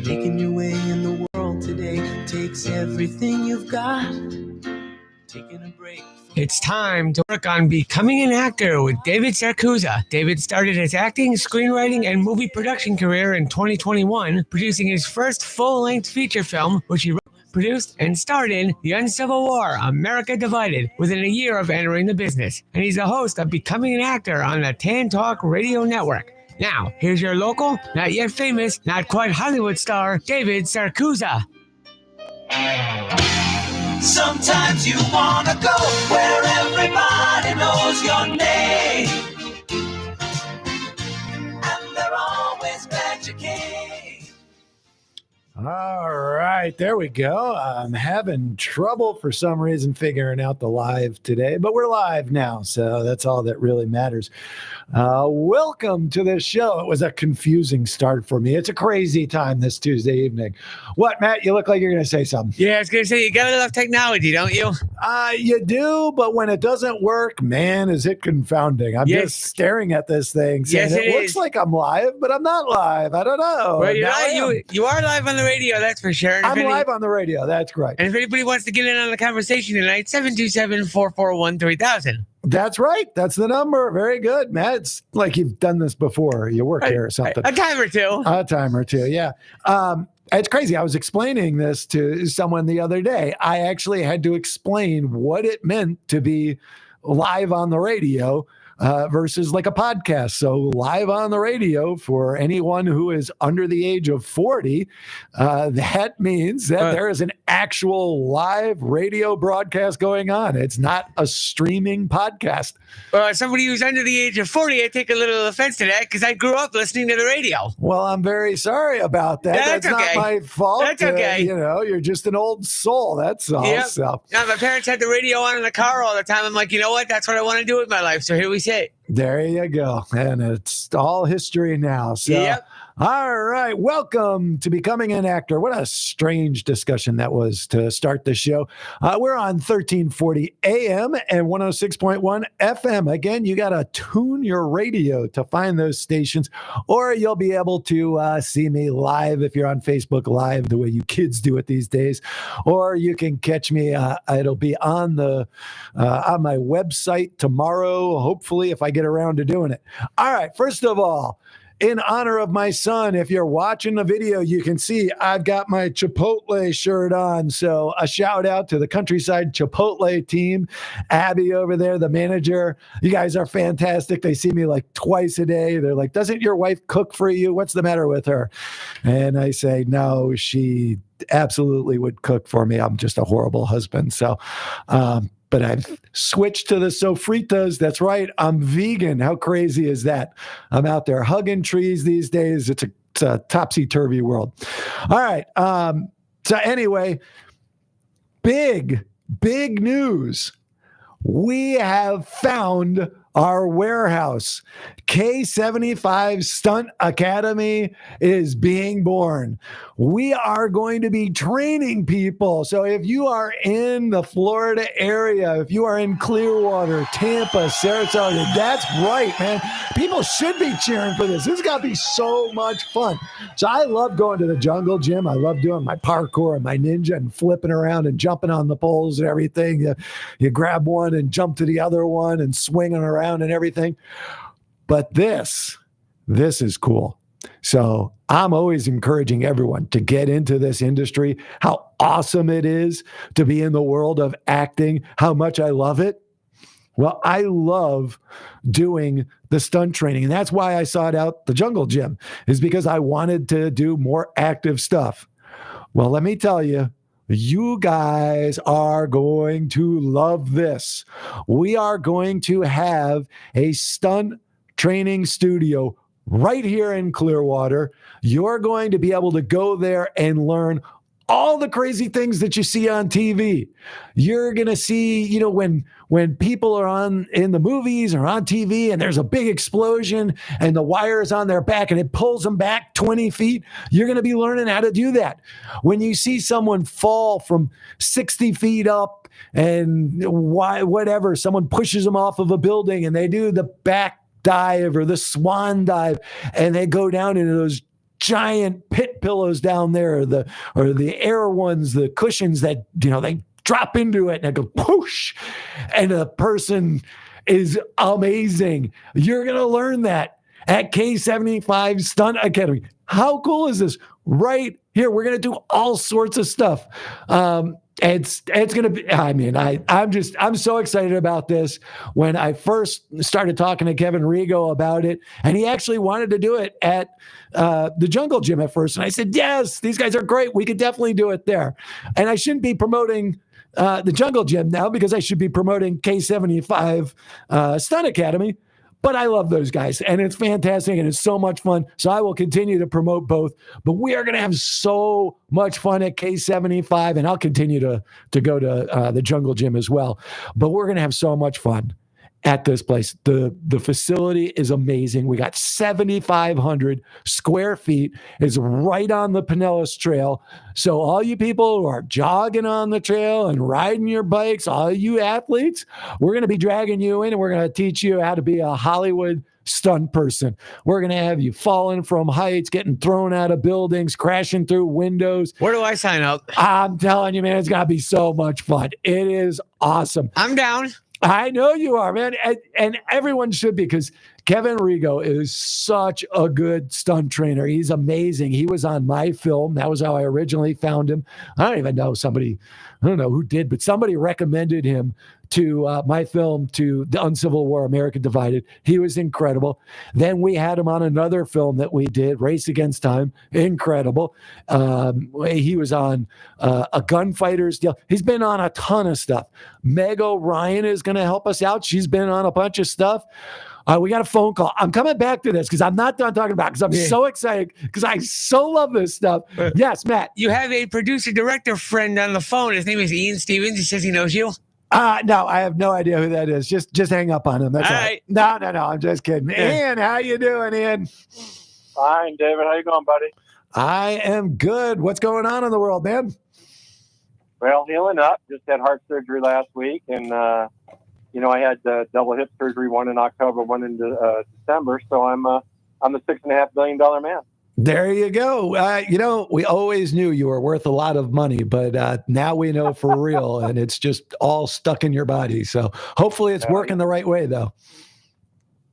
Making your way in the world today takes everything you've got. Taking a break. It's time to work on becoming an actor with David Sarcusa. David started his acting, screenwriting, and movie production career in 2021, producing his first full-length feature film, which he wrote, produced, and starred in The Uncivil War, America Divided, within a year of entering the business. And he's the host of Becoming an Actor on the TAN Talk Radio Network. Now, here's your local, not yet famous, not quite Hollywood star, David Sarcusa. Sometimes you wanna go where everybody knows your name, and they're always glad you came. All right, there we go. I'm having trouble for some reason figuring out the live today, but we're live now, so that's all that really matters. Welcome to this show. It was a confusing start for me. It's a crazy time this Tuesday evening. What, Matt? You look like you're going to say something. Yeah, I was going to say, you got to love technology, don't you? You do, but when it doesn't work, man, is it confounding. I'm just staring at this thing saying, it looks like I'm live, but I'm not live. I don't know. Well, you are live on the radio, that's for sure. I'm live on the radio. That's great. And if anybody wants to get in on the conversation tonight, 727-441-3000. That's right. That's the number. Very good, Matt. It's like you've done this before. You work here or something. A time or two. A time or two, yeah. It's crazy. I was explaining this to someone the other day. I actually had to explain what it meant to be live on the radio versus like a podcast. So live on the radio for anyone who is under the age of 40, that means that there is an actual live radio broadcast going on. It's not a streaming podcast. Well, somebody who's under the age of 40, I take a little offense to that because I grew up listening to the radio. Well, I'm very sorry about that. That's okay. Not my fault. That's okay. You're just an old soul. That's all. Yep. So. Now, my parents had the radio on in the car all the time. I'm like, you know what? That's what I want to do with my life. So here we sit. There you go. And it's all history now. So, yep. All right. Welcome to Becoming an Actor. What a strange discussion that was to start the show. We're on 1340 AM and 106.1 FM. Again, you got to tune your radio to find those stations, or you'll be able to see me live if you're on Facebook Live, the way you kids do it these days. Or you can catch me. It'll be on the on my website tomorrow, hopefully, if I get around to doing it. All right. First of all, in honor of my son, if you're watching the video, you can see I've got my Chipotle shirt on. So a shout out to the Countryside Chipotle team. Abby over there, the manager. You guys are fantastic. They see me like twice a day. They're like, doesn't your wife cook for you? What's the matter with her? And I say, no, she absolutely would cook for me. I'm just a horrible husband. So, but I've switched to the sofritas. That's right. I'm vegan. How crazy is that? I'm out there hugging trees these days. It's a topsy-turvy world. All right. So anyway, big news. We have found our warehouse. K75 Stunt Academy is being born. We are going to be training people. So if you are in the Florida area, if you are in Clearwater, Tampa, Sarasota, that's right, man. People should be cheering for this. This is going to be so much fun. So I love going to the jungle gym. I love doing my parkour and my ninja and flipping around and jumping on the poles and everything. You grab one and jump to the other one and swinging around and everything. But this is cool. So I'm always encouraging everyone to get into this industry, how awesome it is to be in the world of acting, how much I love it. Well, I love doing the stunt training. And that's why I sought out the jungle gym, is because I wanted to do more active stuff. Well, let me tell you, you guys are going to love this. We are going to have a stunt training studio right here in Clearwater. You're going to be able to go there and learn all the crazy things that you see on TV. You're going to see, when people are in the movies or on TV and there's a big explosion and the wire is on their back and it pulls them back 20 feet, you're going to be learning how to do that. When you see someone fall from 60 feet up and someone pushes them off of a building and they do the back dive or the swan dive, and they go down into those giant pit pillows down there, or the air ones, the cushions that, they drop into it and it goes whoosh, and the person is amazing. You're going to learn that at K75 Stunt Academy. How cool is this? Right here, we're going to do all sorts of stuff. It's going to be, I'm so excited about this. When I first started talking to Kevin Rigo about it, and he actually wanted to do it at the Jungle Gym at first. And I said, yes, these guys are great. We could definitely do it there. And I shouldn't be promoting the Jungle Gym now, because I should be promoting K75 Stunt Academy. But I love those guys, and it's fantastic, and it's so much fun. So I will continue to promote both. But we are going to have so much fun at K75, and I'll continue to go to the Jungle Gym as well. But we're going to have so much fun at this place. The facility is amazing. We got 7,500 square feet. It's right on the Pinellas Trail. So all you people who are jogging on the trail and riding your bikes, all you athletes, we're going to be dragging you in, and we're going to teach you how to be a Hollywood stunt person. We're going to have you falling from heights, getting thrown out of buildings, crashing through windows. Where do I sign up? I'm telling you, man, it's going to be so much fun. It is awesome. I'm down. I know you are, man. And everyone should be, because Kevin Rigo is such a good stunt trainer. He's amazing. He was on my film. That was how I originally found him. I don't know who did, but somebody recommended him to my film, to The Uncivil War, America Divided. He was incredible. Then we had him on another film that we did, Race Against Time. Incredible. He was on a Gunfighter's Deal. He's been on a ton of stuff. Meg O'Ryan is going to help us out. She's been on a bunch of stuff. We got a phone call. I'm coming back to this because I'm not done talking about it, because I'm so excited, because I so love this stuff. Yes, Matt. You have a producer-director friend on the phone. His name is Ian Stevens. He says he knows you. No, I have no idea who that is. Just hang up on him. That's all right. No, I'm just kidding. Ian, how you doing, Ian? Fine, David. How you going, buddy? I am good. What's going on in the world, man? Well, healing up. Just had heart surgery last week, and I had double hip surgery, one in October, one in December. So I'm the $6.5 billion man. There you go. We always knew you were worth a lot of money, but now we know for real, and it's just all stuck in your body. So hopefully it's working the right way, though.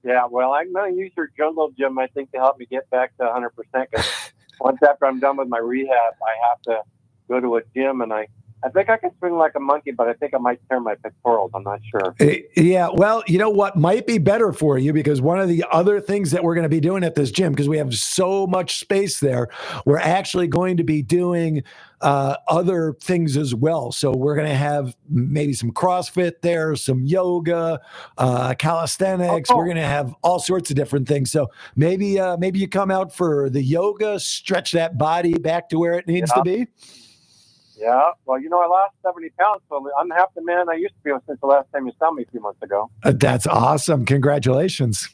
Yeah, well, I'm going to use your Jungle Gym, I think, to help me get back to 100%. Because once after I'm done with my rehab, I have to go to a gym, and I think I can swing like a monkey, but I think I might tear my pectorals. I'm not sure. Yeah, well, you know what might be better for you, because one of the other things that we're going to be doing at this gym, because we have so much space there, we're actually going to be doing other things as well. So we're going to have maybe some CrossFit there, some yoga, calisthenics. We're going to have all sorts of different things. So maybe you come out for the yoga, stretch that body back to where it needs to be. Yeah, well, I lost 70 pounds, so I'm half the man I used to be since the last time you saw me a few months ago. That's awesome. Congratulations.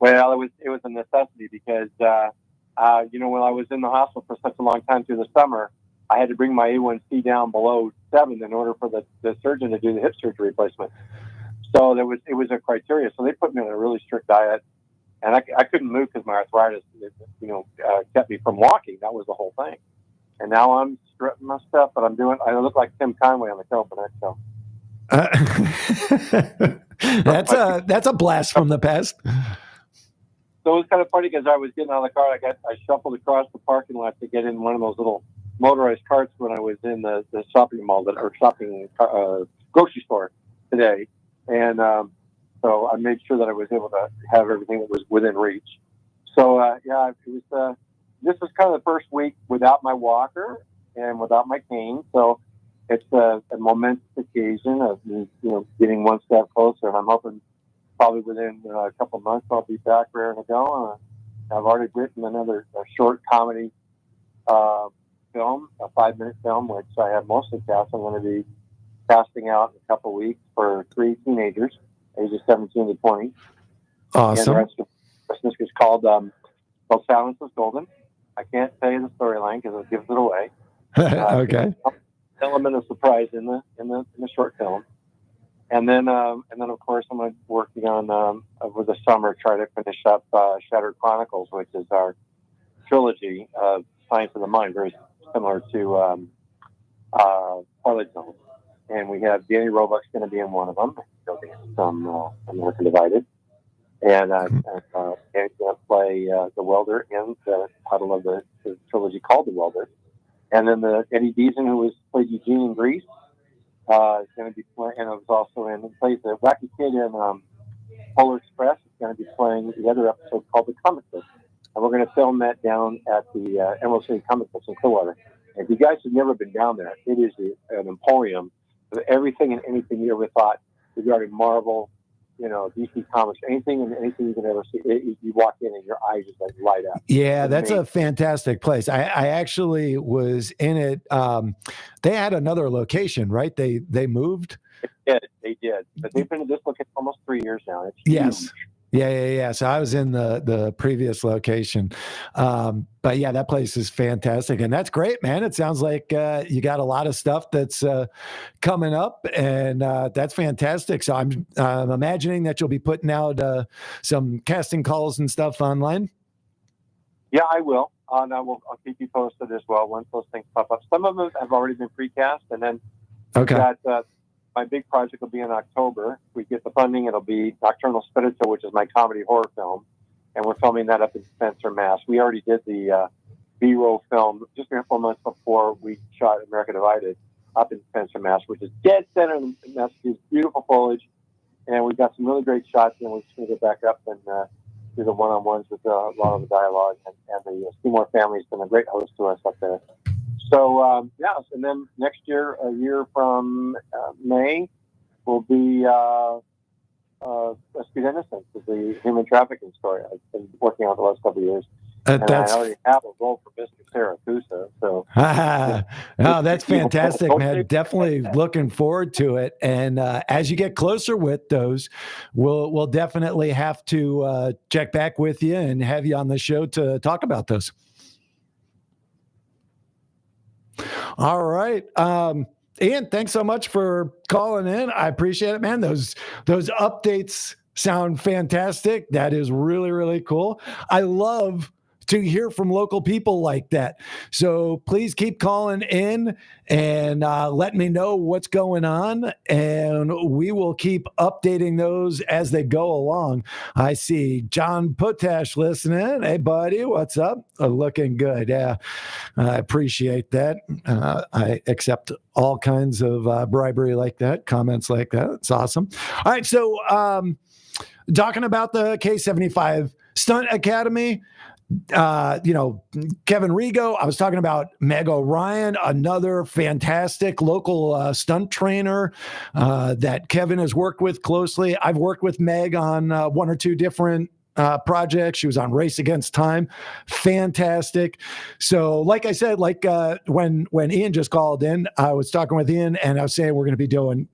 Well, it was a necessity because, when I was in the hospital for such a long time through the summer, I had to bring my A1C down below 7 in order for the surgeon to do the hip surgery replacement. So it was a criteria. So they put me on a really strict diet, and I couldn't move because my arthritis, kept me from walking. That was the whole thing. And now I'm strutting my stuff, but I look like Tim Conway on the California show. That's a blast from the past. So it was kind of funny because I was getting out of the car. I shuffled across the parking lot to get in one of those little motorized carts when I was in the shopping mall grocery store today. And so I made sure that I was able to have everything that was within reach. So, it was this was kind of the first week without my walker and without my cane. So it's a momentous occasion of getting one step closer. And I'm hoping probably within a couple of months I'll be back ready to go. I've already written a short comedy film, a 5-minute film, which I have mostly cast. I'm going to be casting out in a couple of weeks for 3 teenagers, ages 17 to 20. Awesome. And the rest of this is called Silence is Golden. I can't tell you the storyline because it gives it away. Okay. Element of surprise in the short film. And then of course, I'm working on over the summer try to finish up Shattered Chronicles, which is our trilogy of Science of the Mind, very similar to Twilight Zone. And we have Danny Roebuck's going to be in one of them. He'll be in some American Divided, and Danny's going to play the welder in the title of the trilogy called The Welder. And then Eddie Deason, who played Eugene in Grease, is going to be playing, and it was also plays the wacky kid in Polar Express. Is going to be playing the other episode called The Comic Book, and we're going to film that down at the Emerald City Comic Books in Clearwater. And if you guys have never been down there, it is an emporium of everything and anything you ever thought regarding Marvel, DC Comics, anything you can ever see. You walk in and your eyes just like light up. Yeah, that's a fantastic place. I actually was in it. They had another location, right? They moved. They did. But they've been at this location almost 3 years now. It's yes. Huge. Yeah. So I was in the previous location. But yeah, that place is fantastic. And that's great, man. It sounds like you got a lot of stuff that's coming up, and that's fantastic. So I'm imagining that you'll be putting out some casting calls and stuff online. Yeah, I will. And I'll keep you posted as well once those things pop up. Some of them have already been precast, and then we've got my big project will be in October. If we get the funding, it'll be Nocturnal Spiritual, which is my comedy horror film, and we're filming that up in Spencer, Mass. We already did the B-roll film just 3 or 4 months before we shot America Divided up in Spencer, Mass, which is dead center in Massachusetts. Beautiful foliage, and we've got some really great shots. And we're just going to go back up and do the one-on-ones with a lot of the dialogue. And the Seymour family has been a great host to us up there. So, and then next year, a year from May, will be Rescued Innocence, the human trafficking story I've been working on the last couple of years. And I already have a role for Mr. Saracusa. So, that's fantastic, man. Definitely looking forward to it. And as you get closer with those, we'll definitely have to check back with you and have you on the show to talk about those. All right. Ian, thanks so much for calling in. I appreciate it, man. Those updates sound fantastic. That is really, really cool. I love to hear from local people like that. So please keep calling in and let me know what's going on, and we will keep updating those as they go along. I see John Potash listening. Hey, buddy, what's up? Looking good. Yeah, I appreciate that. I accept all kinds of bribery like that, comments like that. It's awesome. All right, so talking about the K-75 Stunt Academy, Kevin Rigo. I was talking about Meg O'Ryan, another fantastic local stunt trainer that Kevin has worked with closely. I've worked with Meg on 1 or 2 different projects. She was on Race Against Time. Fantastic. So like I said, when Ian just called in, I was talking with Ian and I was saying we're going to be doing,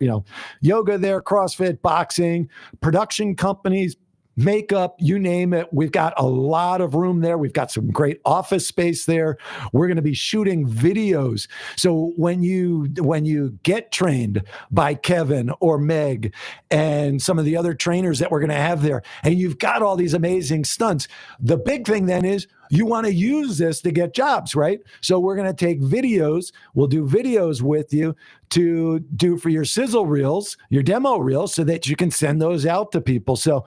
yoga there, CrossFit, boxing, production companies, makeup, you name it. We've got a lot of room there. We've got some great office space there. We're going to be shooting videos. So when you get trained by Kevin or Meg and some of the other trainers that we're going to have there, and you've got all these amazing stunts, the big thing then is you want to use this to get jobs, right? So we're going to take videos. We'll do videos with you to do for your sizzle reels, your demo reels, so that you can send those out to people. So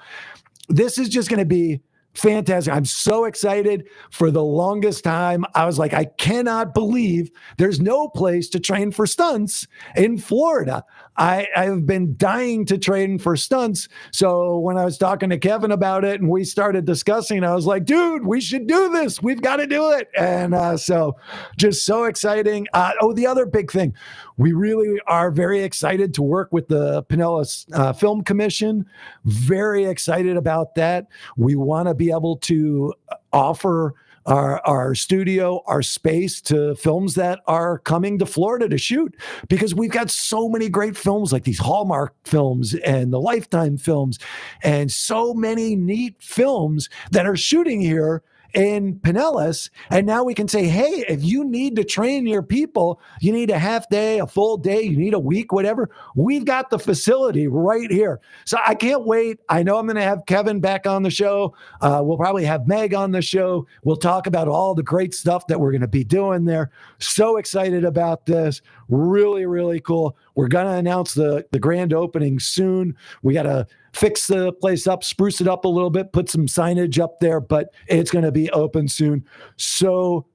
this is just going to be fantastic. I'm so excited. For the longest time, I was like, I cannot believe there's no place to train for stunts in Florida. I've been dying to train for stunts. So when I was talking to Kevin about it and we started discussing, I was like, dude, we should do this. We've got to do it. And so just so exciting. The other big thing, we really are very excited to work with the Pinellas Film Commission. Very excited about that. We want to be able to offer our studio, our space to films that are coming to Florida to shoot, because we've got so many great films like these Hallmark films and the Lifetime films and so many neat films that are shooting here. in Pinellas. And now we can say, hey, if you need to train your people, you need a half day, a full day, you need a week, whatever. We've got the facility right here. So I can't wait. I know I'm going to have Kevin back on the show. We'll probably have Meg on the show. We'll talk about all the great stuff that we're going to be doing there. So excited about this. Really, really cool. We're going to announce the grand opening soon. We got to fix the place up, spruce it up a little bit, put some signage up there, but it's going to be open soon. So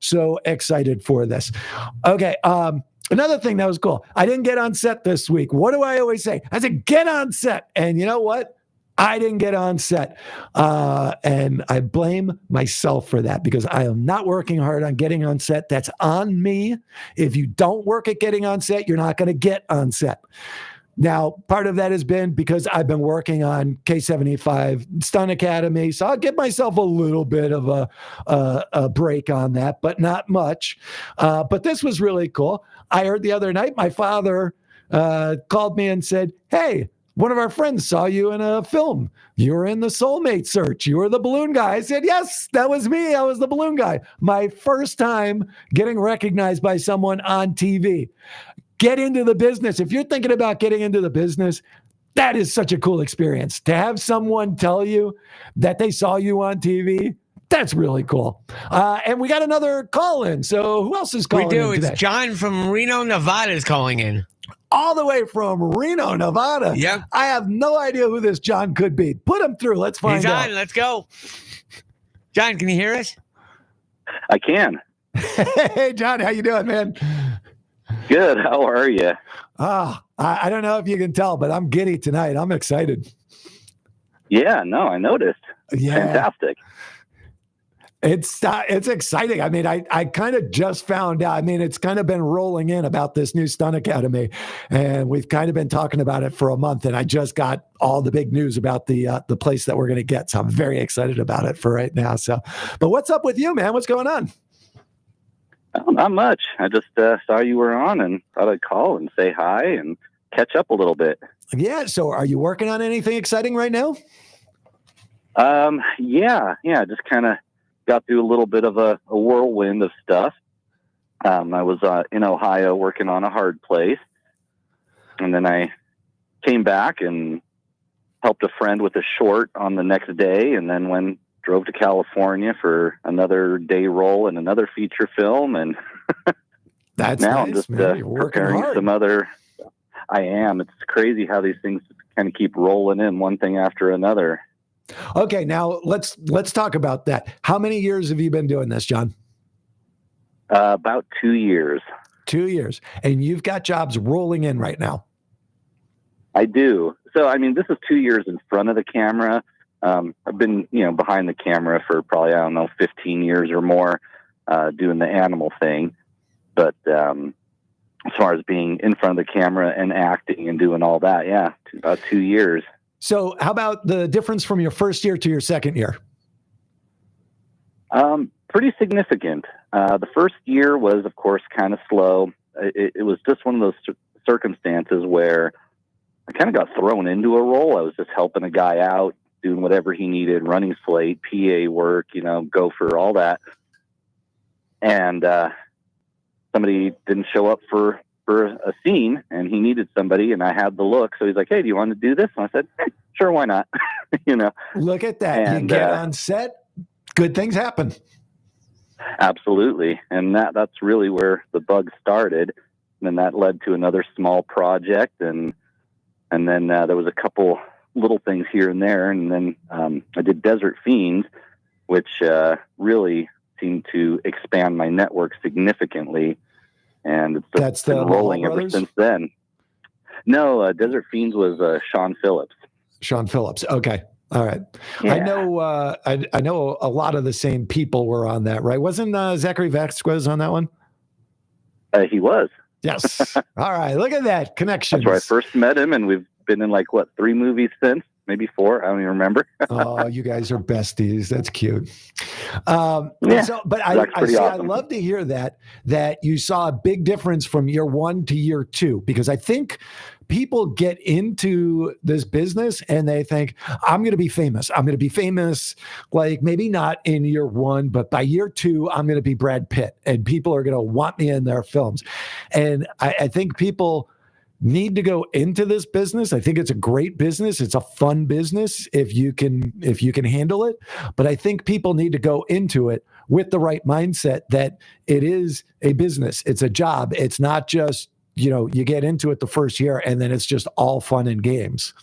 excited for this. Okay. Another thing that was cool. I didn't get on set this week. What do I always say? I said, get on set. And you know what? I didn't get on set. And I blame myself for that because I am not working hard on getting on set. That's on me. If you don't work at getting on set, you're not going to get on set. Now, part of that has been because I've been working on K-75 Stunt Academy, so I'll give myself a little bit of a break on that, but not much. But this was really cool. I heard the other night my father called me and said, hey, one of our friends saw you in a film. You were in the Soulmate Search. You were the balloon guy. I said, yes, that was me. I was the balloon guy. My first time getting recognized by someone on TV. Get into the business. If you're thinking about getting into the business, that is such a cool experience. To have someone tell you that they saw you on TV, that's really cool. And we got another call in. So who else is calling in today? It's John from Reno, Nevada is calling in. All the way from Reno, Nevada. Yep. I have no idea who this John could be. Put him through. Let's find out. He's on. Let's go. John, can you hear us? I can. Hey, John, how you doing, man? Good. How are you? I don't know if you can tell, but I'm giddy tonight. I'm excited. Yeah, no, I noticed. Yeah. Fantastic. It's exciting. I mean, I kind of just found out. I mean, it's kind of been rolling in about this new Stunt Academy, and we've kind of been talking about it for a month. And I just got all the big news about the place that we're going to get. So I'm very excited about it for right now. So, but what's up with you, man? What's going on? Oh, not much. I just saw you were on and thought I'd call and say hi and catch up a little bit. Yeah. So are you working on anything exciting right now? Yeah. Just kind of got through a little bit of a whirlwind of stuff. I was in Ohio working on a hard place. And then I came back and helped a friend with a short on the next day, and then drove to California for another day roll and another feature film. And that's now nice, I'm just preparing some other. I am. It's crazy how these things kind of keep rolling in, one thing after another. Okay, now let's talk about that. How many years have you been doing this, John? About 2 years. 2 years. And you've got jobs rolling in right now. I do. So, I mean, this is 2 years in front of the camera. I've been, behind the camera for probably, 15 years or more, doing the animal thing. But as far as being in front of the camera and acting and doing all that, yeah, about 2 years. So how about the difference from your first year to your second year? Pretty significant. The first year was, of course, kind of slow. It was just one of those circumstances where I kind of got thrown into a role. I was just helping a guy out, doing whatever he needed, running slate, PA work, gopher, all that. And somebody didn't show up for a scene, and he needed somebody, and I had the look. So he's like, hey, do you want to do this? And I said, sure, why not? Look at that. And, you get on set, good things happen. Absolutely. And that's really where the bug started. And then that led to another small project. And then there was a couple little things here and there. And then I did Desert Fiends, which really seemed to expand my network significantly. And it's been rolling ever since then. No, Desert Fiends was Sean Phillips. Sean Phillips. Okay. All right. Yeah. I know a lot of the same people were on that, right? Wasn't Zachary Vasquez on that one? He was. Yes. All right. Look at that connection. That's where I first met him, and we've been in 3 movies since, maybe 4. I don't even remember. Oh, you guys are besties. That's cute. Yeah, but I love to hear that you saw a big difference from year 1 to year 2, because I think people get into this business and they think, I'm going to be famous. I'm going to be famous, like maybe not in year one, but by year two, I'm going to be Brad Pitt and people are going to want me in their films. And I think people need to go into this business. I think it's a great business. It's a fun business if you can handle it. But I think people need to go into it with the right mindset that it is a business. It's a job. It's not just, you get into it the first year and then it's just all fun and games.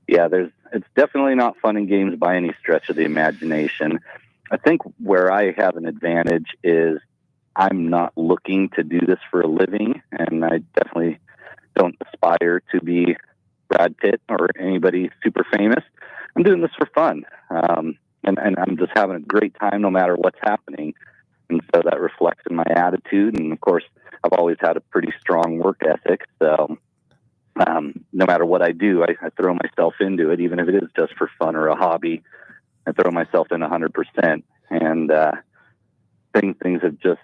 Yeah, it's definitely not fun and games by any stretch of the imagination. I think where I have an advantage is I'm not looking to do this for a living, and I definitely don't aspire to be Brad Pitt or anybody super famous. I'm doing this for fun, and I'm just having a great time no matter what's happening. And so that reflects in my attitude. And of course, I've always had a pretty strong work ethic. So no matter what I do, I throw myself into it, even if it is just for fun or a hobby. I throw myself in 100%. And things have just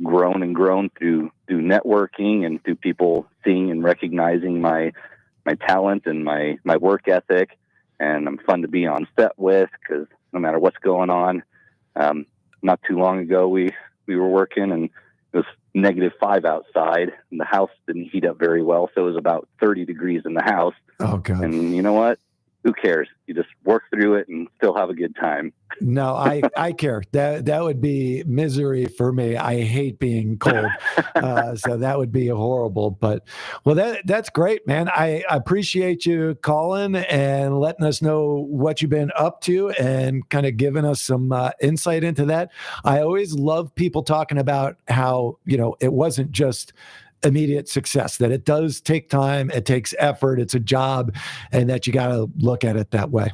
grown and grown through networking and through people seeing and recognizing my talent and my work ethic. And I'm fun to be on set with because no matter what's going on, not too long ago, we were working and it was -5 outside and the house didn't heat up very well. So it was about 30 degrees in the house. Oh God. And you know what? Who cares? You just work through it and still have a good time. No, I care. That would be misery for me. I hate being cold. So that would be horrible. But well, that's great, man. I appreciate you calling and letting us know what you've been up to and kind of giving us some insight into that. I always love people talking about how, it wasn't just immediate success, that it does take time, it takes effort, it's a job, and that you got to look at it that way.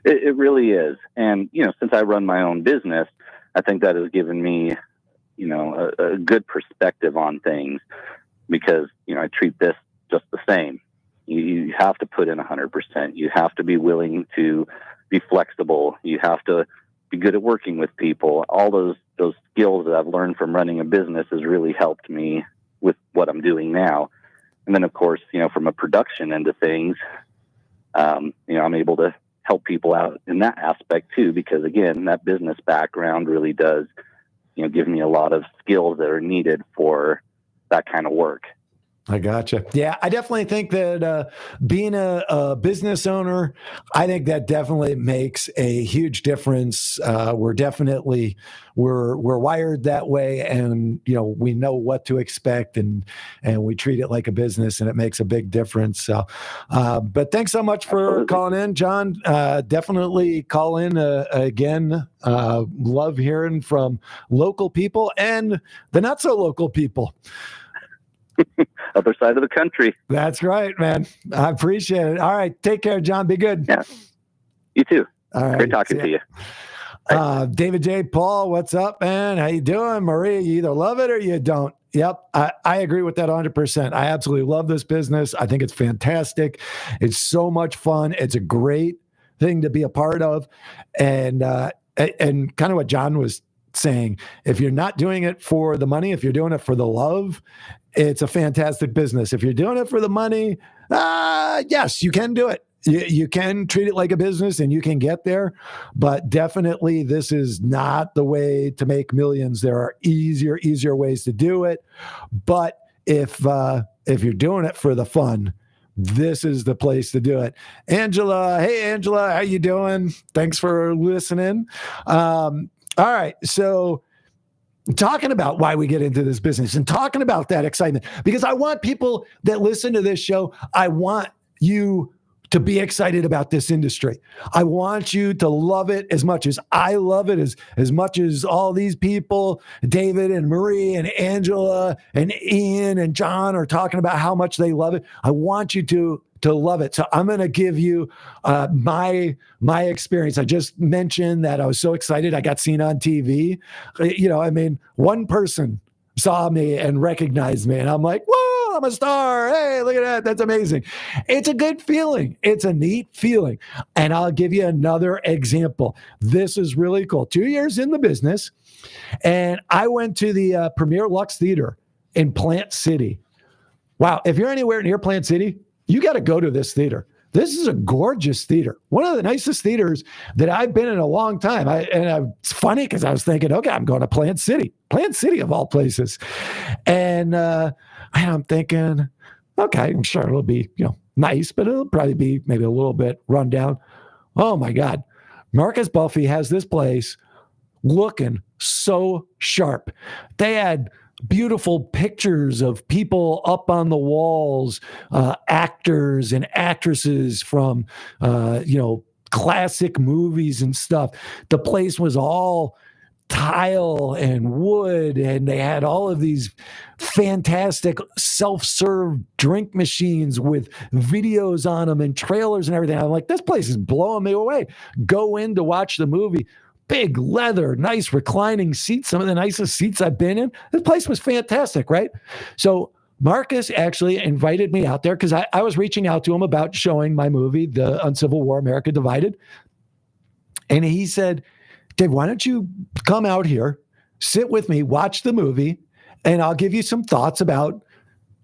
It really is. And, since I run my own business, I think that has given me, a good perspective on things because, I treat this just the same. You have to put in 100%. You have to be willing to be flexible. You have to be good at working with people. All those skills that I've learned from running a business has really helped me with what I'm doing now. And then, of course, from a production end of things, I'm able to help people out in that aspect too, because again, that business background really does, give me a lot of skills that are needed for that kind of work. I gotcha. Yeah, I definitely think that being a business owner, I think that definitely makes a huge difference. We're wired that way, and we know what to expect, and we treat it like a business, and it makes a big difference. So, but thanks so much for Absolutely. calling in, John. Definitely call in again. Love hearing from local people and the not so local people. Other side of the country. That's right, man. I appreciate it. All right. Take care, John. Be good. Yeah. You too. All right. Great talking to you. David J. Paul, what's up, man? How you doing? Maria, you either love it or you don't. Yep. I agree with that 100%. I absolutely love this business. I think it's fantastic. It's so much fun. It's a great thing to be a part of. And kind of what John was saying, if you're not doing it for the money, if you're doing it for the love, it's a fantastic business. If you're doing it for the money, yes, you can do it. You can treat it like a business and you can get there, but definitely this is not the way to make millions. There are easier ways to do it. But if you're doing it for the fun, this is the place to do it. Angela, hey, Angela, how you doing? Thanks for listening. All right. So talking about why we get into this business and talking about that excitement, because I want people that listen to this show, I want you to be excited about this industry. I want you to love it as much as I love it, as much as all these people, David and Marie and Angela and Ian and John are talking about how much they love it. I want you to love it. So I'm going to give you my experience. I just mentioned that I was so excited. I got seen on TV. One person saw me and recognized me, and I'm like, whoa, I'm a star. Hey, look at that. That's amazing. It's a good feeling. It's a neat feeling. And I'll give you another example. This is really cool. 2 years in the business, and I went to the Premier Lux Theater in Plant City. Wow. If you're anywhere near Plant City, you got to go to this theater. This is a gorgeous theater. One of the nicest theaters that I've been in a long time. It's funny because I was thinking, okay, I'm going to Plant City of all places. And I'm thinking, okay, I'm sure it'll be, nice, but it'll probably be maybe a little bit run down. Oh my God. Marcus Buffy has this place looking so sharp. They had beautiful pictures of people up on the walls, actors and actresses from, classic movies and stuff. The place was all tile and wood, and they had all of these fantastic self-serve drink machines with videos on them and trailers and everything. I'm like, this place is blowing me away. Go in to watch the movie. Big leather, nice reclining seats, some of the nicest seats I've been in. This place was fantastic, right? So Marcus actually invited me out there because I was reaching out to him about showing my movie, The Uncivil War, America Divided. And he said, Dave, why don't you come out here, sit with me, watch the movie, and I'll give you some thoughts about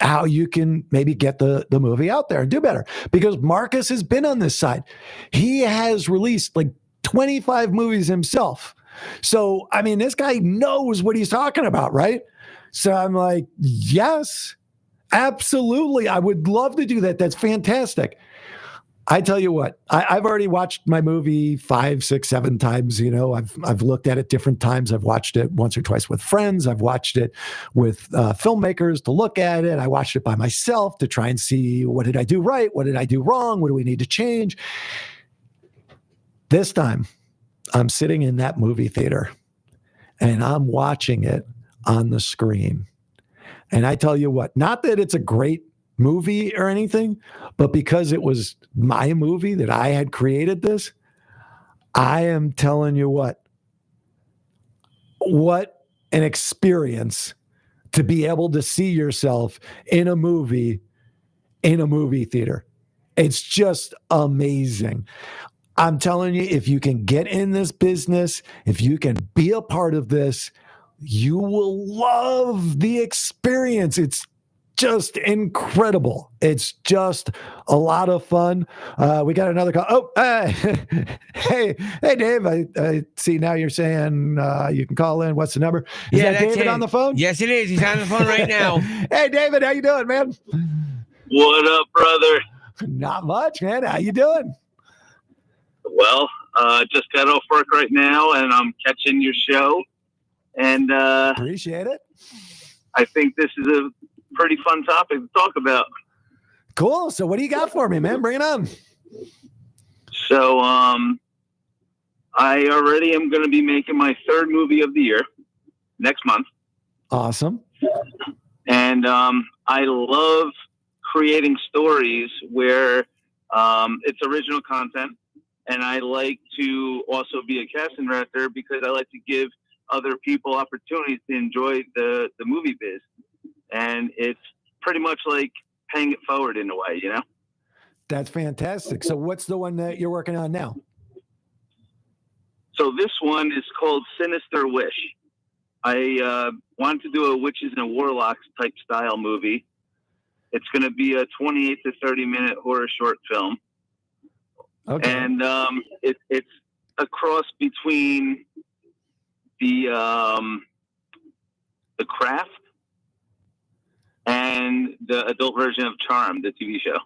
how you can maybe get the movie out there and do better. Because Marcus has been on this side. He has released like 25 movies himself. So, I mean, this guy knows what he's talking about, right? So I'm like, yes, absolutely. I would love to do that. That's fantastic. I tell you what, I've already watched my movie 5, 6, 7 times. I've looked at it different times. I've watched it once or twice with friends. I've watched it with filmmakers to look at it. I watched it by myself to try and see, what did I do right? What did I do wrong? What do we need to change? This time, I'm sitting in that movie theater and I'm watching it on the screen. And I tell you what, not that it's a great movie or anything, but because it was my movie that I had created this, I am telling you what an experience to be able to see yourself in a movie theater. It's just amazing. I'm telling you, if you can get in this business, if you can be a part of this, you will love the experience. It's just incredible. It's just a lot of fun. We got another call. Oh, hey, Dave. I see now you're saying you can call in. What's the number? Is that David on the phone? Yes, it is. He's on the phone right now. Hey, David, how you doing, man? What up, brother? Not much, man. How you doing? Well, just got off work right now, and I'm catching your show. And appreciate it. I think this is a pretty fun topic to talk about. Cool. So what do you got for me, man? Bring it on. So I already am going to be making my 3rd movie of the year next month. Awesome. And I love creating stories where it's original content. And I like to also be a casting director because I like to give other people opportunities to enjoy the movie biz. And it's pretty much like paying it forward in a way, That's fantastic. So what's the one that you're working on now? So this one is called Sinister Wish. I wanted to do a witches and warlocks type style movie. It's going to be a 28 to 30 minute horror short film. Okay. And it's a cross between the Craft and the adult version of Charmed, the TV show.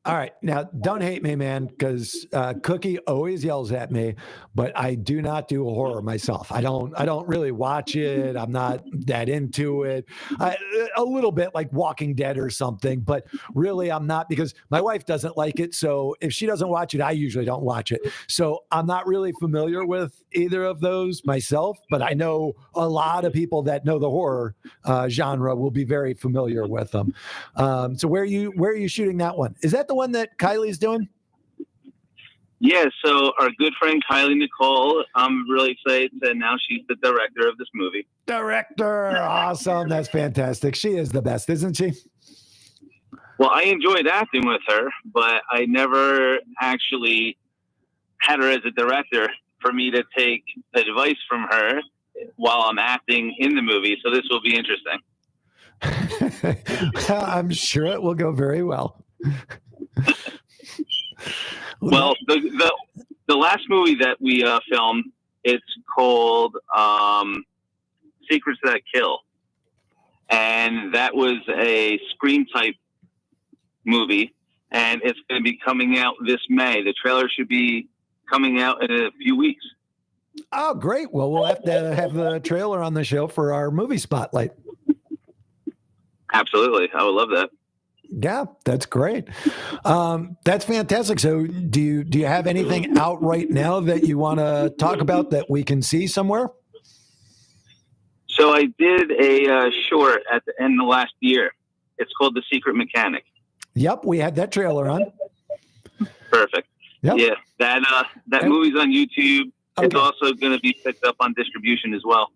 All right. Now, don't hate me, man, because Cookie always yells at me, but I do not do horror myself. I don't really watch it. I'm not that into it. A little bit like Walking Dead or something, but really I'm not, because my wife doesn't like it. So if she doesn't watch it, I usually don't watch it. So I'm not really familiar with either of those myself, but I know a lot of people that know the horror genre will be very familiar with them. So where are you shooting that one? Is that the one that Kylie's doing? Yeah, so our good friend Kylie Nicole, I'm really excited that now she's the director of this movie. Director, awesome. That's fantastic. She is the best, isn't she? Well, I enjoyed acting with her, but I never actually had her as a director for me to take advice from her while I'm acting in the movie. So this will be interesting. Well, I'm sure it will go very well. Well, the last movie that we filmed, it's called Secrets That Kill. And that was a Scream type movie. And it's going to be coming out this May. The trailer should be coming out in a few weeks. Oh, great. Well, we'll have to have the trailer on the show for our movie spotlight. Absolutely. I would love that. Yeah, that's great. That's fantastic. So do you have anything out right now that you want to talk about that we can see somewhere? So I did a short at the end of last year. It's called The Secret Mechanic. Yep, we had that trailer on. Perfect. Yep. Yeah, that movie's on YouTube. Okay. It's also going to be picked up on distribution as well.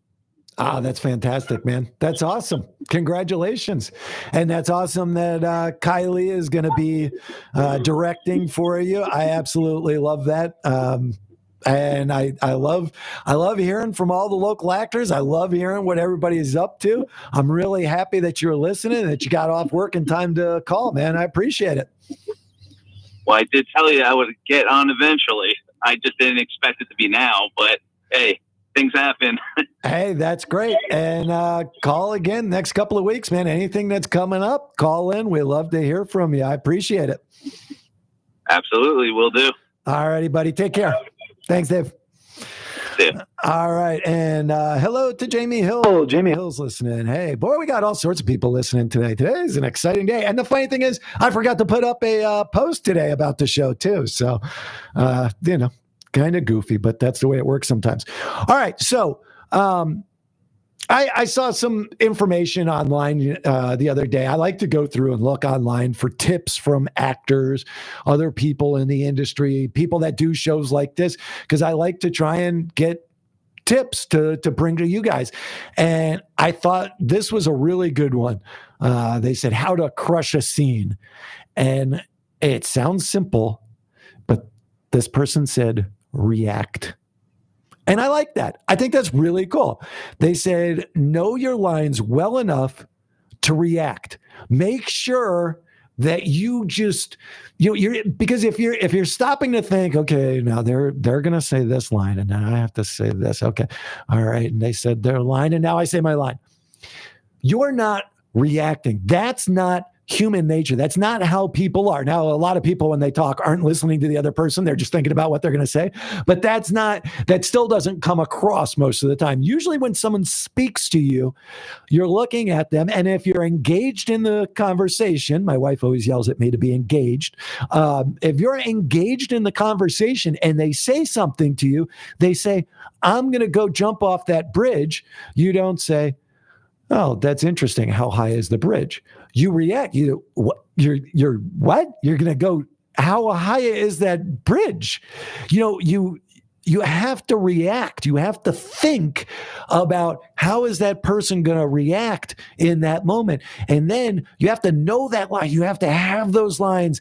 Ah, that's fantastic, man. That's awesome. Congratulations. And that's awesome that Kylie is going to be directing for you. I absolutely love that. And I love hearing from all the local actors. I love hearing what everybody is up to. I'm really happy that you're listening, that you got off work in time to call, man. I appreciate it. Well, I did tell you I would get on eventually. I just didn't expect it to be now, but hey, things happen. Hey, that's great. And call again next couple of weeks, man. Anything that's coming up, call in. We love to hear from you. I appreciate it. Absolutely, will do. All righty, buddy. Take care. Thanks, Dave. See ya. All right. And hello to Jamie Hill. Jamie Hill's listening. Hey, boy, we got all sorts of people listening today. Today is an exciting day. And the funny thing is, I forgot to put up a post today about the show, too. So, kind of goofy, but that's the way it works sometimes. All right. So, I saw some information online the other day. I like to go through and look online for tips from actors, other people in the industry, people that do shows like this, because I like to try and get tips to bring to you guys. And I thought this was a really good one. They said how to crush a scene. And it sounds simple, but this person said react. And I like that. I think that's really cool. They said, know your lines well enough to react. Make sure that you just, you're because if you're stopping to think, okay, now they're going to say this line and then I have to say this. Okay. All right. And they said their line and now I say my line. You're not reacting. That's not human nature. That's not how people are. Now, a lot of people, when they talk, aren't listening to the other person. They're just thinking about what they're going to say. But that still doesn't come across most of the time. Usually when someone speaks to you, you're looking at them. And if you're engaged in the conversation, my wife always yells at me to be engaged. If you're engaged in the conversation and they say something to you, they say, I'm going to go jump off that bridge. You don't say, oh, that's interesting. How high is the bridge? You react. You're what? You're going to go, how high is that bridge? You have to react. You have to think about how is that person going to react in that moment. And then you have to know that line. You have to have those lines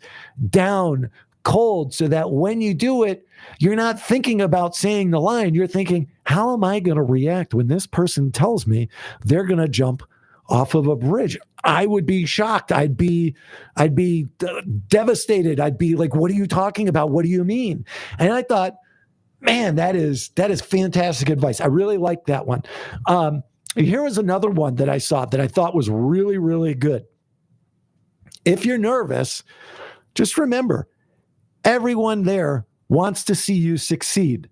down cold so that when you do it, you're not thinking about saying the line. You're thinking, how am I going to react when this person tells me they're going to jump off of a bridge? I would be shocked. I'd be devastated. I'd be like, what are you talking about? What do you mean? And I thought, man, that is fantastic advice. I really like that one. Here was another one that I saw that I thought was really, really good. If you're nervous, just remember, everyone there wants to see you succeed.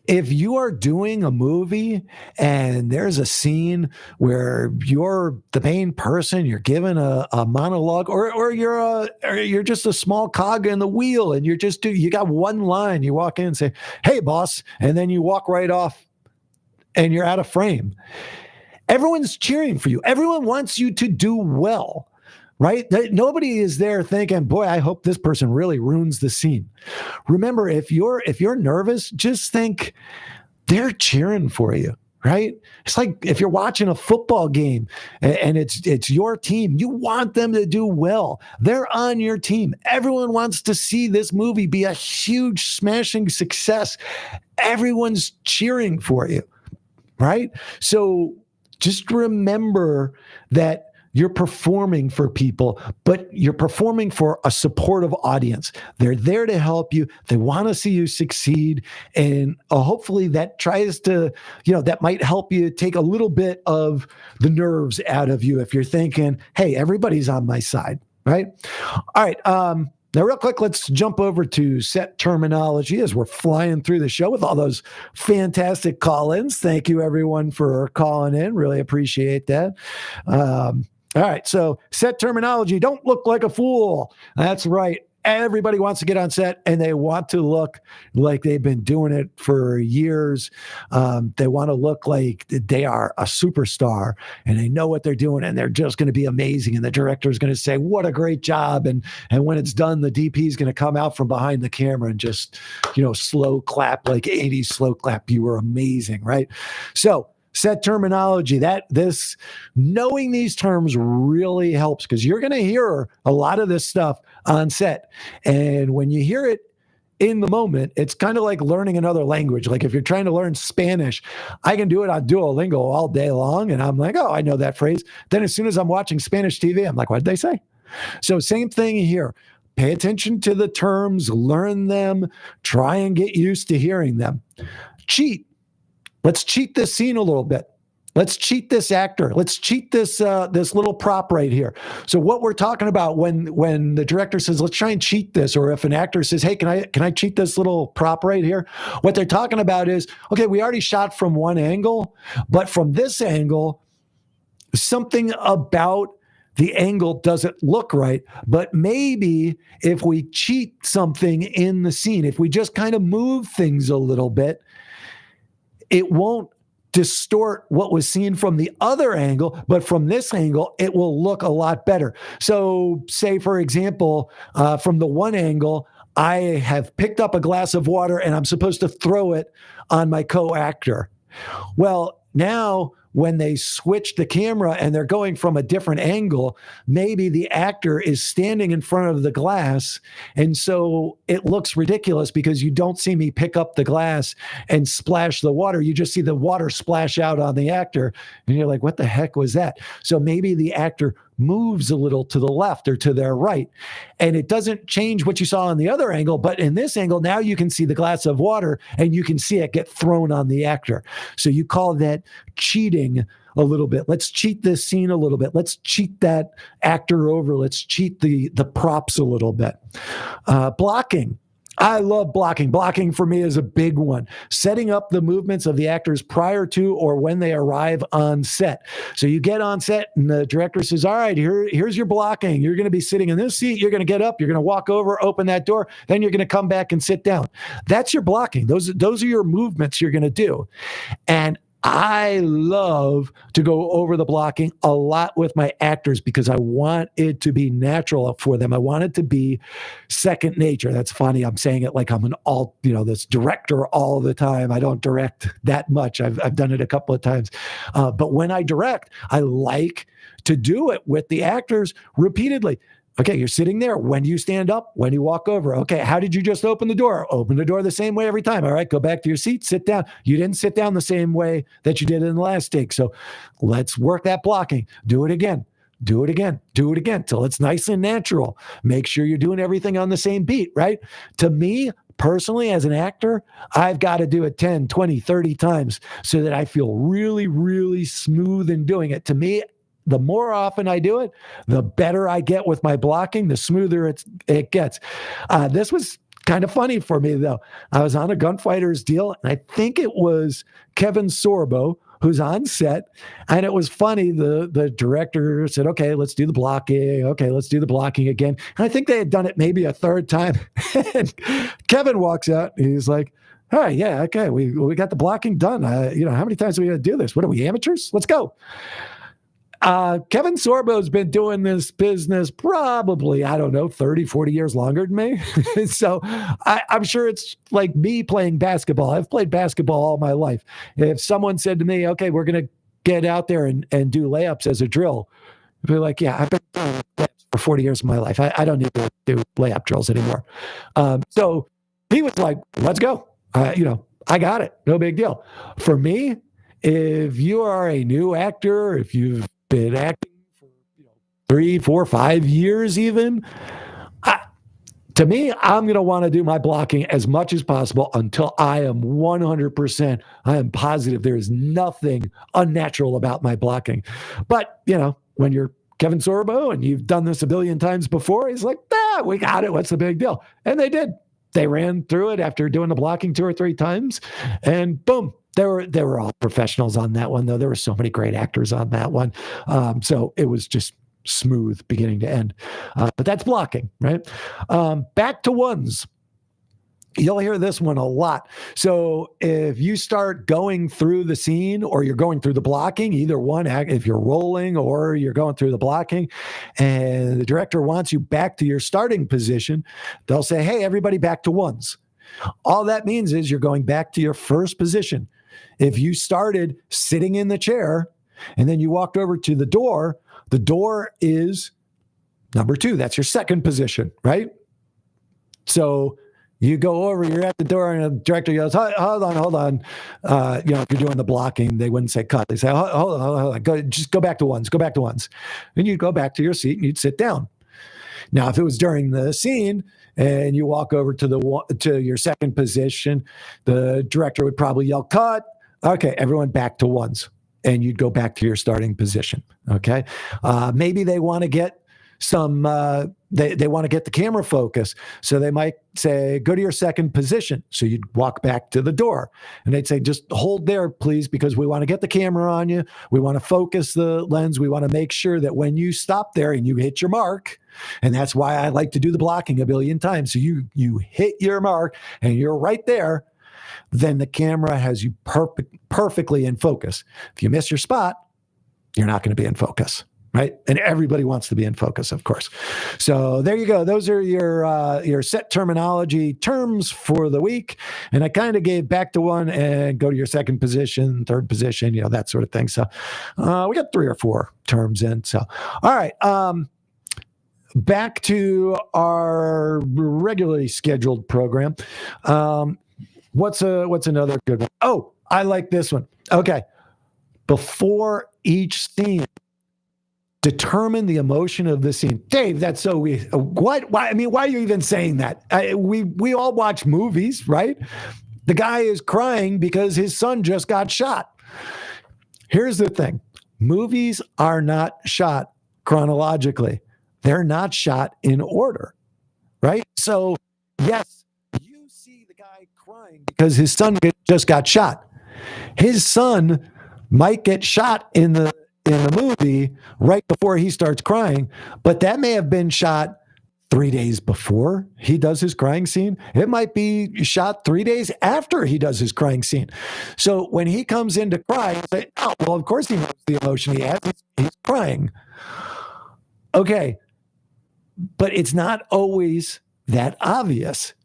If you are doing a movie and there's a scene where you're the main person, you're given a monologue, or you're just a small cog in the wheel, and you got one line, you walk in and say, "Hey, boss," and then you walk right off, and you're out of frame. Everyone's cheering for you. Everyone wants you to do well. Right? Nobody is there thinking, boy, I hope this person really ruins the scene. Remember, if you're nervous, just think they're cheering for you, right? It's like if you're watching a football game and it's your team, you want them to do well. They're on your team. Everyone wants to see this movie be a huge, smashing success. Everyone's cheering for you, right? So just remember that you're performing for people, but you're performing for a supportive audience. They're there to help you. They want to see you succeed. And hopefully that tries to, that might help you take a little bit of the nerves out of you if you're thinking, hey, everybody's on my side, right? All right. Now, real quick, let's jump over to set terminology as we're flying through the show with all those fantastic call-ins. Thank you, everyone, for calling in. Really appreciate that. All right, so set terminology. Don't look like a fool. That's right. Everybody wants to get on set, and they want to look like they've been doing it for years. They want to look like they are a superstar, and they know what they're doing, and they're just going to be amazing. And the director is going to say, "What a great job!" And when it's done, the DP is going to come out from behind the camera and just, slow clap, like 80s slow clap. You were amazing, right? So set terminology, knowing these terms really helps, because you're going to hear a lot of this stuff on set. And when you hear it in the moment, it's kind of like learning another language. Like if you're trying to learn Spanish, I can do it on Duolingo all day long. And I'm like, oh, I know that phrase. Then as soon as I'm watching Spanish TV, I'm like, what did they say? So same thing here. Pay attention to the terms, learn them, try and get used to hearing them. Cheat. Let's cheat this scene a little bit. Let's cheat this actor. Let's cheat this little prop right here. So what we're talking about when the director says, let's try and cheat this, or if an actor says, hey, can I cheat this little prop right here? What they're talking about is, okay, we already shot from one angle, but from this angle, something about the angle doesn't look right. But maybe if we cheat something in the scene, if we just kind of move things a little bit, it won't distort what was seen from the other angle, but from this angle, it will look a lot better. So say, for example, from the one angle, I have picked up a glass of water and I'm supposed to throw it on my co-actor. Well, now when they switch the camera and they're going from a different angle, maybe the actor is standing in front of the glass. And so it looks ridiculous because you don't see me pick up the glass and splash the water. You just see the water splash out on the actor. And you're like, what the heck was that? So maybe the actor moves a little to the left or to their right. And it doesn't change what you saw on the other angle, but in this angle, now you can see the glass of water and you can see it get thrown on the actor. So you call that cheating a little bit. Let's cheat this scene a little bit. Let's cheat that actor over. Let's cheat the props a little bit. Blocking. I love blocking. Blocking for me is a big one. Setting up the movements of the actors prior to or when they arrive on set. So you get on set and the director says, all right, here's your blocking. You're going to be sitting in this seat. You're going to get up. You're going to walk over, open that door. Then you're going to come back and sit down. That's your blocking. Those are your movements you're going to do. And I love to go over the blocking a lot with my actors because I want it to be natural for them. I want it to be second nature. That's funny. I'm saying it like I'm this director all the time. I don't direct that much. I've done it a couple of times. But when I direct, I like to do it with the actors repeatedly. Okay, you're sitting there. When do you stand up? When do you walk over? Okay, how did you just open the door? Open the door the same way every time. All right, go back to your seat, sit down. You didn't sit down the same way that you did in the last take. So let's work that blocking. Do it again. Do it again. Do it again till it's nice and natural. Make sure you're doing everything on the same beat, right? To me, personally, as an actor, I've got to do it 10, 20, 30 times so that I feel really, really smooth in doing it. To me, the more often I do it, the better I get with my blocking, the smoother it gets. This was kind of funny for me, though. I was on a Gunfighters deal, and I think it was Kevin Sorbo who's on set. And it was funny. The director said, okay, let's do the blocking. Okay, let's do the blocking again. And I think they had done it maybe a third time. And Kevin walks out, and he's like, all right, yeah, okay, we got the blocking done. How many times are we going to do this? What are we, amateurs? Let's go. Kevin Sorbo's been doing this business probably, 30, 40 years longer than me. So I'm sure it's like me playing basketball. I've played basketball all my life. If someone said to me, okay, we're going to get out there and do layups as a drill, I'd be like, yeah, I've been doing layups for 40 years of my life. I don't need to do layup drills anymore. So he was like, let's go. I got it. No big deal. For me, if you are a new actor, if you've been acting for 3, 4, 5 years even, to me, I'm going to want to do my blocking as much as possible until I am 100%. I am positive there is nothing unnatural about my blocking. But, when you're Kevin Sorbo and you've done this a billion times before, he's like, we got it. What's the big deal? And they did. They ran through it after doing the blocking 2 or 3 times, and boom. They were all professionals on that one, though. There were so many great actors on that one. So it was just smooth beginning to end. But that's blocking, right? Back to ones. You'll hear this one a lot. So if you start going through the scene or you're going through the blocking, either one, if you're rolling or you're going through the blocking, and the director wants you back to your starting position, they'll say, hey, everybody back to ones. All that means is you're going back to your first position. If you started sitting in the chair and then you walked over to the door is number 2. That's your second position, right? So you go over, you're at the door, and the director goes, hold on. If you're doing the blocking, they wouldn't say cut. They say, hold on. Just go back to ones. Then you'd go back to your seat and you'd sit down. Now, if it was during the scene and you walk over to your second position, the director would probably yell, cut. Okay, everyone back to ones. And you'd go back to your starting position. Okay. Maybe they want to get some, they want to get the camera focus. So they might say, go to your second position. So you'd walk back to the door and they'd say, just hold there, please, because we want to get the camera on you. We want to focus the lens. We want to make sure that when you stop there and you hit your mark, and that's why I like to do the blocking a billion times. So you hit your mark and you're right there, then the camera has you perfectly in focus. If you miss your spot, you're not going to be in focus, right? And everybody wants to be in focus, of course. So there you go. Those are your set terminology terms for the week. And I kind of gave back to one and go to your second position, third position, that sort of thing. So we got 3 or 4 terms in. So, all right. Back to our regularly scheduled program. What's another good one? Oh, I like this one. Okay. Before each scene, determine the emotion of the scene. Dave, that's so weird. What? Why? I mean, why are you even saying that? We all watch movies, right? The guy is crying because his son just got shot. Here's the thing. Movies are not shot chronologically. They're not shot in order, right? So, yes, you see the guy crying because his son just got shot. His son might get shot in the movie right before he starts crying, but that may have been shot 3 days before he does his crying scene. It might be shot 3 days after he does his crying scene. So when he comes in to cry, you say, oh, well, of course he knows the emotion he has. He's crying. Okay. But it's not always that obvious.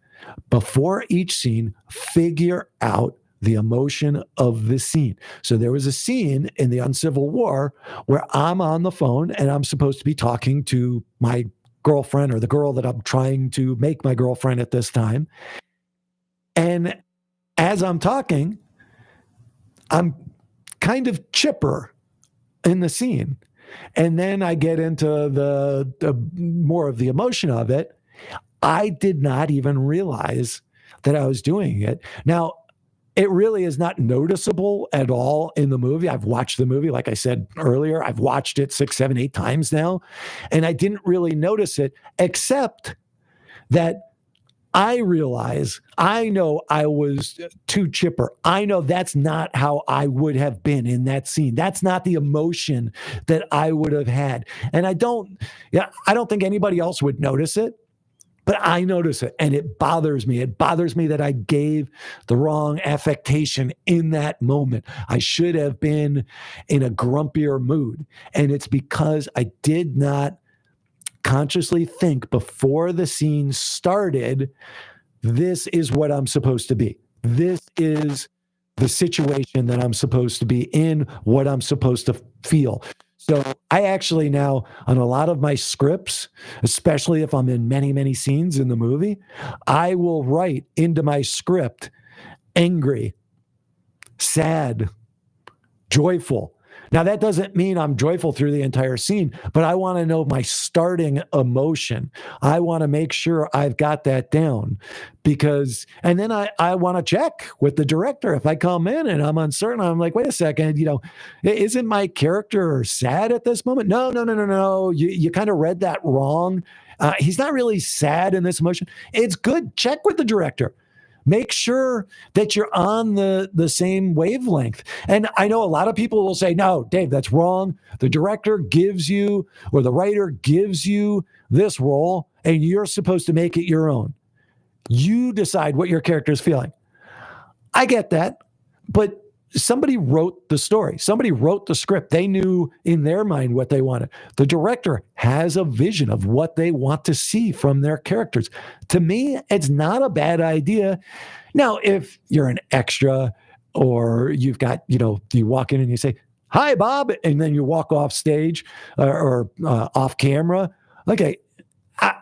Before each scene, figure out the emotion of the scene. So there was a scene in the Uncivil War where I'm on the phone and I'm supposed to be talking to my girlfriend or the girl that I'm trying to make my girlfriend at this time. And as I'm talking, I'm kind of chipper in the scene. And then I get into the more of the emotion of it. I did not even realize that I was doing it. Now, it really is not noticeable at all in the movie. I've watched the movie, like I said earlier, I've watched it 6, 7, 8 times now, and I didn't really notice it, except that I realize, I know I was too chipper. I know that's not how I would have been in that scene. That's not the emotion that I would have had. And I don't think anybody else would notice it, but I notice it and it bothers me. It bothers me that I gave the wrong affectation in that moment. I should have been in a grumpier mood. And it's because I did not consciously think before the scene started, this is what I'm supposed to be. This is the situation that I'm supposed to be in, what I'm supposed to feel. So I actually now, on a lot of my scripts, especially if I'm in many, many scenes in the movie, I will write into my script angry, sad, joyful. Now, that doesn't mean I'm joyful through the entire scene, but I want to know my starting emotion. I want to make sure I've got that down and then I want to check with the director. If I come in and I'm uncertain, I'm like, wait a second, isn't my character sad at this moment? No. You kind of read that wrong. He's not really sad in this emotion. It's good. Check with the director. Make sure that you're on the same wavelength. And I know a lot of people will say, no, Dave, that's wrong. The director gives you, or the writer gives you this role, and you're supposed to make it your own. You decide what your character is feeling. I get that, but somebody wrote the story. Somebody wrote the script. They knew in their mind what they wanted. The director has a vision of what they want to see from their characters. To me, it's not a bad idea. Now, if you're an extra or you've got, you walk in and you say, hi, Bob, and then you walk off stage or off camera, okay,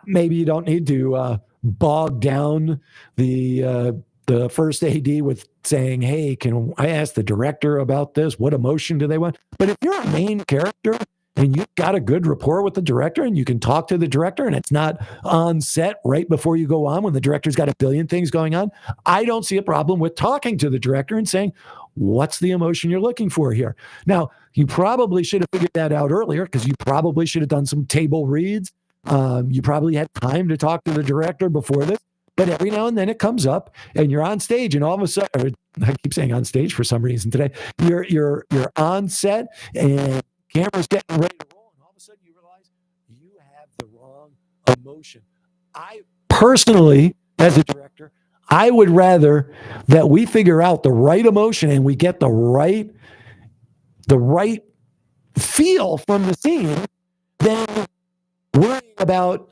maybe you don't need to bog down the first AD with saying, hey, can I ask the director about this? What emotion do they want? But if you're a main character and you've got a good rapport with the director and you can talk to the director and it's not on set right before you go on when the director's got a billion things going on, I don't see a problem with talking to the director and saying, what's the emotion you're looking for here? Now, you probably should have figured that out earlier because you probably should have done some table reads. You probably had time to talk to the director before this. But every now and then it comes up and you're on stage and all of a sudden, I keep saying on stage for some reason today, you're on set and camera's getting ready to roll and all of a sudden you realize you have the wrong emotion. I personally, as a director, I would rather that we figure out the right emotion and we get the right feel from the scene than worrying about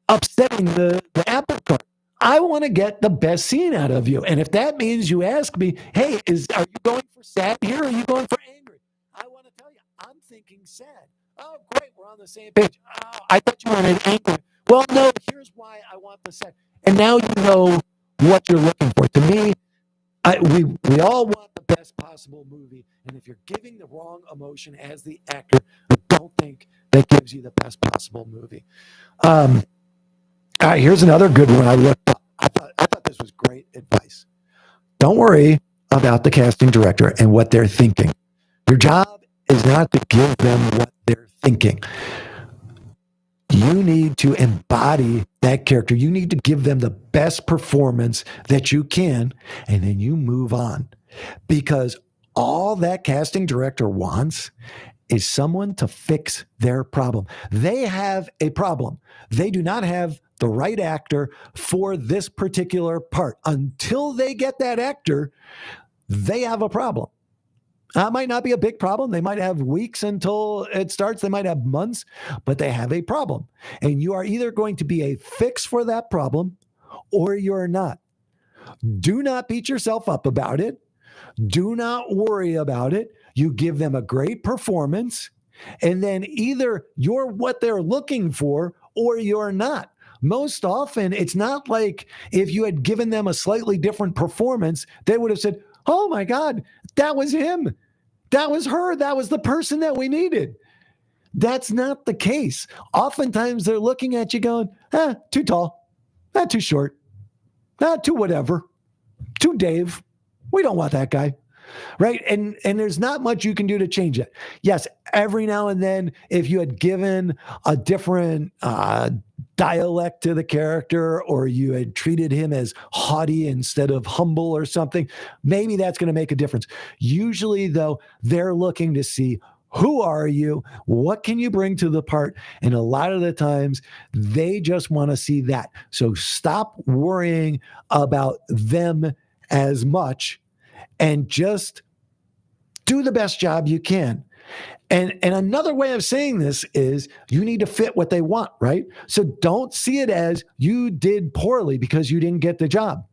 upsetting the apple cart. I want to get the best scene out of you. And if that means you ask me, hey, are you going for sad here or are you going for angry? I want to tell you, I'm thinking sad. Oh, great, we're on the same page. Oh, I thought you wanted angry. Well, no, here's why I want the sad. And now you know what you're looking for. To me, we all want the best possible movie. And if you're giving the wrong emotion as the actor, I don't think that gives you the best possible movie. All right, here's another good one I looked up. I thought this was great advice. Don't worry about the casting director and what they're thinking. Your job is not to give them what they're thinking. You need to embody that character. You need to give them the best performance that you can, and then you move on. Because all that casting director wants is someone to fix their problem. They have a problem. They do not have the right actor for this particular part. Until they get that actor, they have a problem. It might not be a big problem. They might have weeks until it starts. They might have months, but they have a problem. And you are either going to be a fix for that problem or you're not. Do not beat yourself up about it. Do not worry about it. You give them a great performance, and then either you're what they're looking for or you're not. Most often, it's not like if you had given them a slightly different performance, they would have said, oh my God, that was him. That was her. That was the person that we needed. That's not the case. Oftentimes, they're looking at you going, too tall, too short, too whatever, too Dave. We don't want that guy. Right. And there's not much you can do to change it. Yes, every now and then, if you had given a different dialect to the character or you had treated him as haughty instead of humble or something, maybe that's going to make a difference. Usually, though, they're looking to see, who are you? What can you bring to the part? And a lot of the times, they just want to see that. So stop worrying about them as much and just do the best job you can. And another way of saying this is you need to fit what they want, right? So don't see it as you did poorly because you didn't get the job.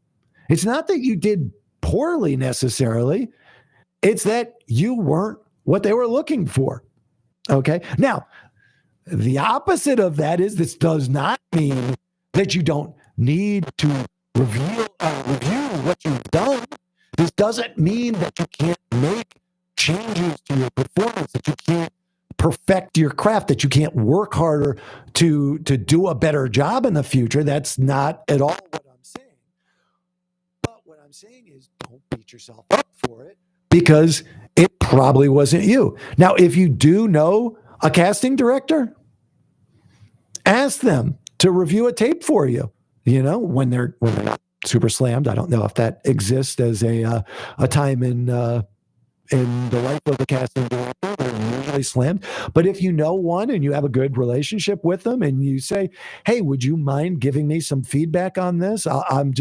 It's not that you did poorly necessarily. It's that you weren't what they were looking for. Okay. Now, the opposite of that is this does not mean that you don't need to review what you've done. This doesn't mean that you can't make changes to your performance, that you can't perfect your craft, that you can't work harder to do a better job in the future. That's not at all what I'm saying. But what I'm saying is don't beat yourself up for it, because it probably wasn't you. Now, if you do know a casting director, ask them to review a tape for you, when they're not super slammed. I don't know if that exists as a time in the life of the casting director. They're usually slammed. But if you know one and you have a good relationship with them and you say, hey, would you mind giving me some feedback on this? I've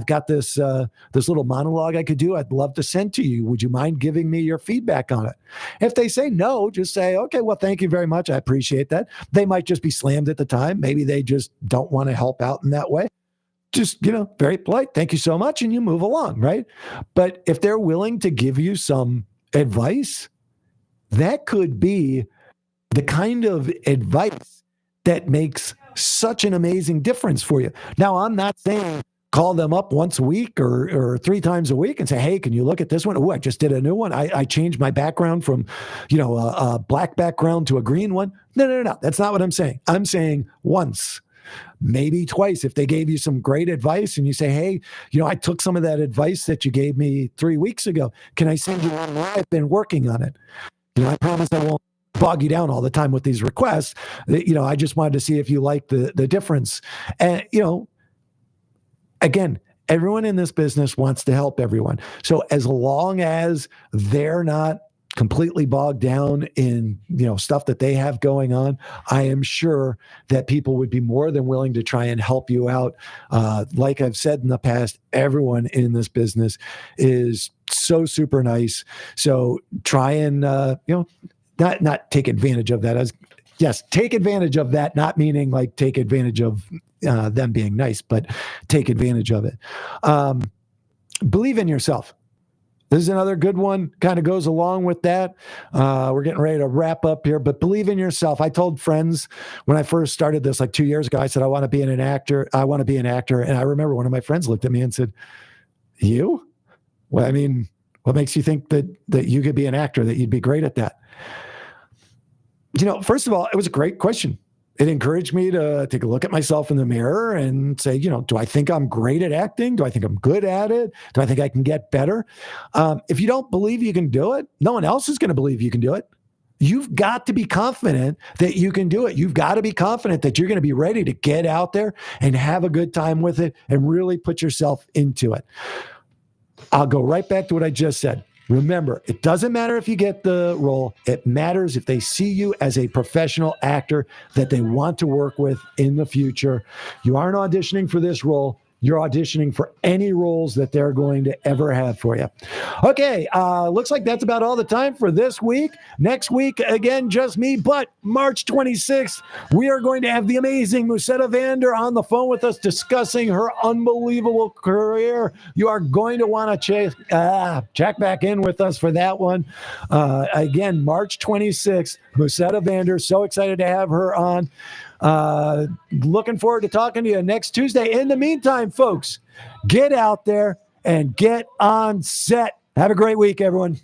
got this little monologue I could do. I'd love to send to you. Would you mind giving me your feedback on it? If they say no, just say, okay, well, thank you very much. I appreciate that. They might just be slammed at the time. Maybe they just don't want to help out in that way. Just, very polite. Thank you so much. And you move along, right? But if they're willing to give you some advice, that could be the kind of advice that makes such an amazing difference for you. Now, I'm not saying call them up once a week or 3 times a week and say, hey, can you look at this one? Oh, I just did a new one. I changed my background from, a black background to a green one. No. That's not what I'm saying. I'm saying once, maybe twice. If they gave you some great advice and you say, hey, I took some of that advice that you gave me 3 weeks ago. Can I send you one more? I've been working on it. I promise I won't bog you down all the time with these requests. I just wanted to see if you like the difference. And, again, everyone in this business wants to help everyone. So as long as they're not completely bogged down in stuff that they have going on, I am sure that people would be more than willing to try and help you out. Like I've said in the past, everyone in this business is so super nice. So try and not take advantage of that. Yes, take advantage of that, not meaning like take advantage of them being nice, but take advantage of it. Believe in yourself. This is another good one, kind of goes along with that. We're getting ready to wrap up here, but believe in yourself. I told friends when I first started this like 2 years ago, I said, I want to be an actor. I want to be an actor. And I remember one of my friends looked at me and said, you? Well, I mean, what makes you think that you could be an actor, that you'd be great at that? First of all, it was a great question. It encouraged me to take a look at myself in the mirror and say, do I think I'm great at acting? Do I think I'm good at it? Do I think I can get better? If you don't believe you can do it, no one else is going to believe you can do it. You've got to be confident that you can do it. You've got to be confident that you're going to be ready to get out there and have a good time with it and really put yourself into it. I'll go right back to what I just said. Remember, it doesn't matter if you get the role. It matters if they see you as a professional actor that they want to work with in the future. You aren't auditioning for this role. You're auditioning for any roles that they're going to ever have for you. Okay, looks like that's about all the time for this week. Next week, again, just me, but March 26th, we are going to have the amazing Musetta Vander on the phone with us discussing her unbelievable career. You are going to want to check back in with us for that one. Again, March 26th, Musetta Vander. So excited to have her on. Looking forward to talking to you next Tuesday. In the meantime, folks, get out there and get on set. Have a great week, everyone.